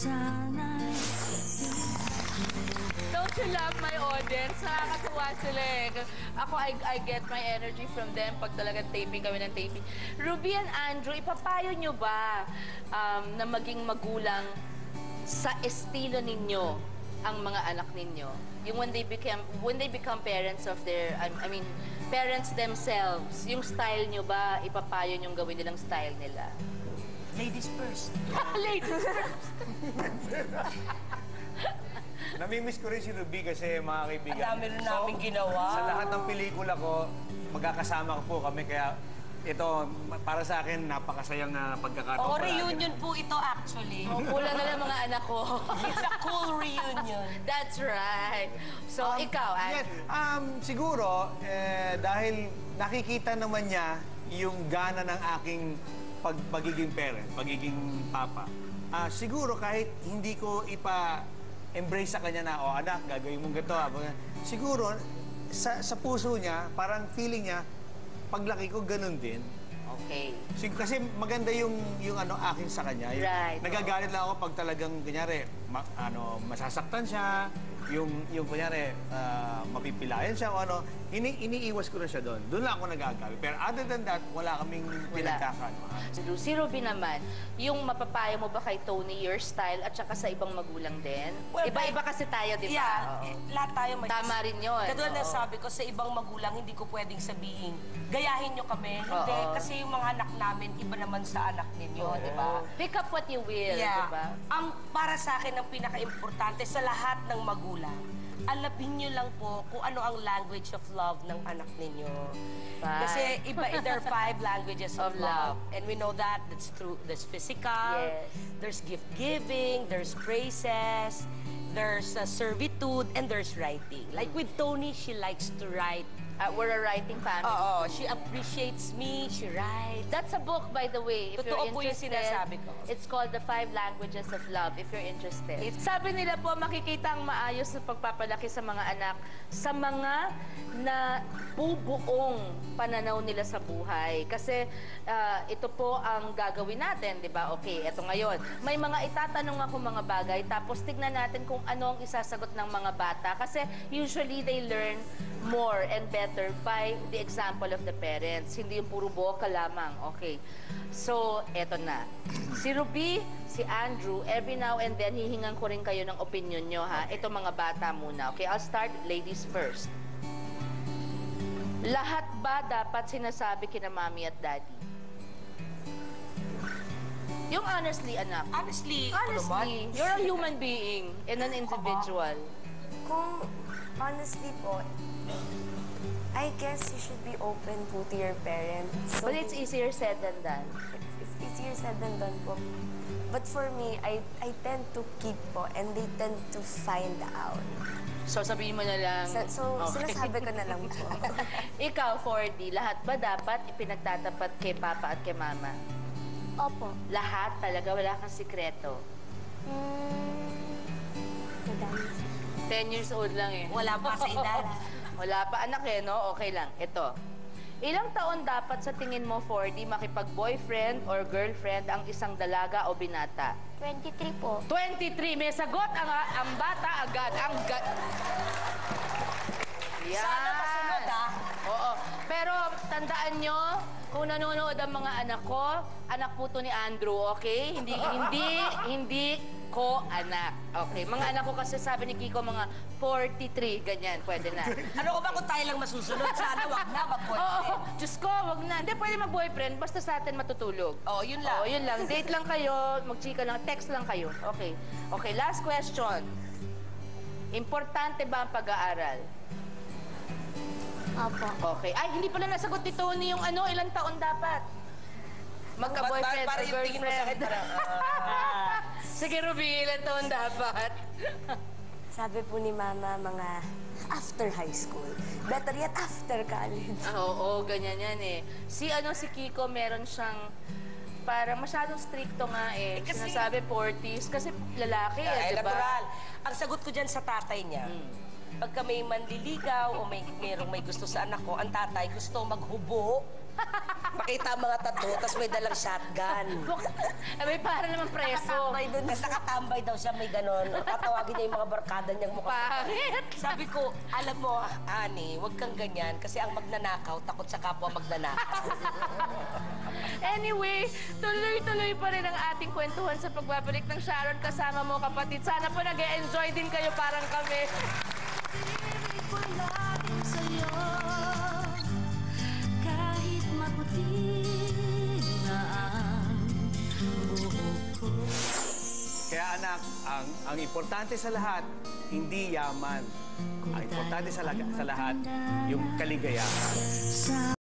Don't you love my audience? Nakakatuwa sila eh. Ako, I get my energy from them pag talagang taping kami ng taping. Ruby and Andrew, ipapayo nyo ba na maging magulang sa estilo ninyo ang mga anak ninyo? Yung when they become parents of their, I mean, parents themselves, yung style nyo ba, ipapayo nyo gawin nilang style nila? Ladies first. Ladies first. Namimiss ko rin si Ruby kasi mga kaibigan. Ang dami rin namin ginawa. Sa lahat ng pelikula ko, magkakasama ko po kami. Kaya ito, para sa akin, napakasayang na pagkakataon. Oo, reunion po ito actually. Kulang na lang mga anak ko. It's a cool reunion. That's right. So, ikaw, Yes, siguro, dahil nakikita naman niya yung gana ng aking pagiging parent, pagiging papa. Siguro kahit hindi ko embrace sa kanya na, oh anak, gagawin mong ganito. Siguro, sa puso niya, parang feeling niya, paglaki ko, ganun din. Okay. Kasi maganda yung akin sa kanya. Right. Nagagalit lang ako pag talagang, kunyari, masasaktan siya, yung kunyari, mapipilayan siya o ano, iniiwas ko na siya doon. Doon lang ako nagagalit. Pero other than that, wala kaming pinagkakaano. Si Ruby naman, yung mapapayo mo ba kay Tony, your style, at saka sa ibang magulang din? Well, Iba-iba kasi tayo, di ba? Yeah, lahat tayo may... Tama rin yun. Katulad na sabi ko, sa ibang magulang, hindi ko pwedeng sabihin, gayahin nyo kami. Hindi, kasi yung mga anak namin, iba naman sa anak ninyo, di ba? Pick up what you will, di ba? Ang para sa akin, ang pinaka-importante sa lahat ng magulang, alapin nyo lang po kung ano ang language of love ng anak ninyo. Kasi there are 5 languages of love. And we know that, that's true. There's physical, there's gift-giving, there's praises, there's servitude, and there's writing. Like with Tony, she likes to write. We're a writing family. Oo, she appreciates me, she writes. That's a book, by the way. If Totoo you're po yung interested, sinasabi ko. It's called The 5 Languages of Love, if you're interested. Sabi nila po, makikita ang maayos na pagpapalaki sa mga anak sa mga na bubuong pananaw nila sa buhay. Kasi ito po ang gagawin natin, di ba? Okay, eto ngayon. May mga itatanong ako mga bagay, tapos tignan natin kung ano ang isasagot ng mga bata. Kasi usually they learn more and better by the example of the parents. Hindi yung puro boka lamang. Okay. So, eto na. Si Ruby, si Andrew, every now and then, hihingan ko rin kayo ng opinion nyo, ha? Ito mga bata muna. Okay, I'll start ladies first. Lahat ba dapat sinasabi kina mommy at daddy? Yung honestly, anak. Honestly, You're a human being and an individual. Kung honestly po, I guess you should be open po to your parents. So, But it's easier said than done. It's easier said than done po. But for me, I tend to keep po and they tend to find out. So sabihin mo na lang. Sinasabi ko na lang po. Ikaw, 4D, lahat ba dapat ipinagtatapat kay papa at kay mama? Opo. Lahat talaga? Wala kang sikreto? Madami. 10 years old lang eh. wala pa sa edad. Wala pa anak eh, no? Okay lang. Ito. Ilang taon dapat sa tingin mo, 4D, makipag-boyfriend or girlfriend ang isang dalaga o binata? 23 po. 23! May sagot ang bata agad. Yan. Sana masunod, ha? Oo. Pero tandaan nyo, kung nanonood ang mga anak ko, anak po to ni Andrew, okay? Hindi ko anak. Okay. Mga anak ko kasi sabi ni Kiko, mga 43, ganyan. Pwede na. Ano ko ba kung tayo lang masusunod? Sana wag na mag-boyfriend. Oo. Diyos ko, wag na. Hindi, pwede mag-boyfriend. Basta sa atin matutulog. Oo, yun lang. Oo, yun lang. Date lang kayo, mag-chika lang, text lang kayo. Okay. Okay, last question. Importante ba ang pag-aaral? Opo. Okay. Ay, hindi pala nasagot ni Tony yung ilang taon dapat. Magka-boyfriend Para or yung tingin mo sa akin, girlfriend. Sige, Ruby, ilang taon dapat? Sabi po ni Mama, mga after high school. Better yet, after college. Oo, ganyan yan eh. Si Kiko, meron siyang parang masyadong stricto nga eh. Kasi- Sinasabi 40s, kasi lalaki eh, di ba? Natural. Ang sagot ko dyan sa tatay niya, pagka may manliligaw o merong may gusto sa anak ko, ang tatay gusto maghubo. Pakita ang mga tattoo, tapos may dalang shotgun. May para naman preso. Tapos nakatambay daw siya, may ganon. Tatawagin niya yung mga barkada niyang mukha. Pangit. Sabi ko, alam mo, Ani, huwag kang ganyan kasi ang magnanakaw, takot sa kapwa magnanakaw. Anyway, tuloy-tuloy pa rin ang ating kwentuhan sa pagbabalik ng Sharon kasama mo, kapatid. Sana po nag-e-enjoy din kayo parang kami. Ibig ko laging sa'yo, kahit maputi na ang buhok ko. Kaya anak, ang importante sa lahat, hindi yaman. Ang importante sa lahat, yung kaligayahan.